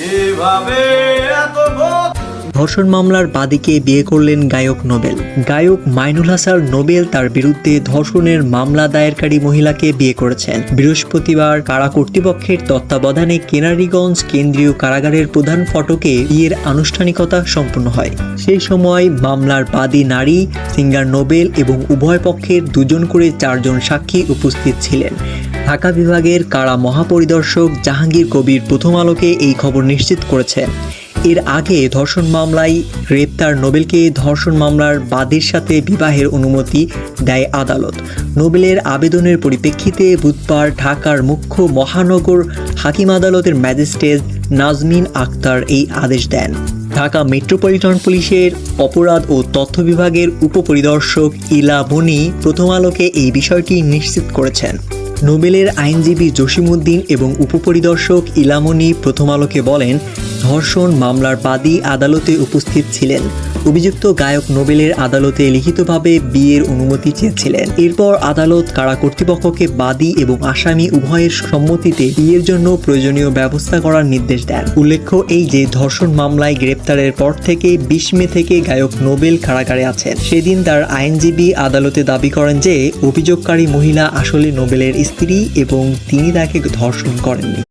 এভাবে এত ধর্ষণ মামলার বাদীকে বিয়ে করলেন গায়ক নোবেল। গায়ক মাইনুল হাসান নোবেল তার বিরুদ্ধে ধর্ষণের মামলা দায়েরকারী মহিলাকে বিয়ে করেছেন। বৃহস্পতিবার কারা কর্তৃপক্ষের তত্ত্বাবধানে কেরানীগঞ্জ কেন্দ্রীয় কারাগারের প্রধান ফটকে বিয়ের আনুষ্ঠানিকতা সম্পন্ন হয়। সেই সময় মামলার বাদী নারী সিঙ্গার নোবেল এবং উভয় পক্ষের 2 জন করে 4 জন সাক্ষী উপস্থিত ছিলেন। ঢাকা বিভাগের কারা মহাপরিদর্শক জাহাঙ্গীর কবির প্রথম আলোকে এই খবর নিশ্চিত করেছেন। এর আগে ধর্ষণ মামলায় গ্রেপ্তার নোবেলকে ধর্ষণ মামলার বাদীর সাথে বিবাহের অনুমতি দেয় আদালত। নোবেলের আবেদনের পরিপ্রেক্ষিতে বুধবার ঢাকার মুখ্য মহানগর হাকিম আদালতের ম্যাজিস্ট্রেট নাজমিন আক্তার এই আদেশ দেন। ঢাকা মেট্রোপলিটন পুলিশের অপরাধ ও তথ্য বিভাগের উপপরিদর্শক ইলা মনি প্রথম আলোকে এই বিষয়টি নিশ্চিত করেছেন। নোবেলের আইনজীবী জসিমউদ্দিন এবং উপপরিদর্শক ইলামনি প্রথম আলোকে বলেন, ধর্ষণ মামলার বাদী আদালতে উপস্থিত ছিলেন। অভিযুক্ত গায়ক নোবেলের আদালতে লিখিতভাবে বিয়ের অনুমতি চেয়েছিলেন। এরপর আদালত কারা কর্তৃপক্ষকে বাদী এবং আসামি উভয়ের সম্মতিতে বিয়ের জন্য প্রয়োজনীয় ব্যবস্থা করার নির্দেশ দেন। উল্লেখ্য এই যে ধর্ষণ মামলায় গ্রেপ্তারের পর থেকে 20 মে থেকে গায়ক নোবেল কারাগারে আছেন। সেদিন তার আইনজীবী আদালতে দাবি করেন যে অভিযোগকারী মহিলা আসলে নোবেলের স্ত্রী এবং তিনি তাকে ধর্ষণ করেননি।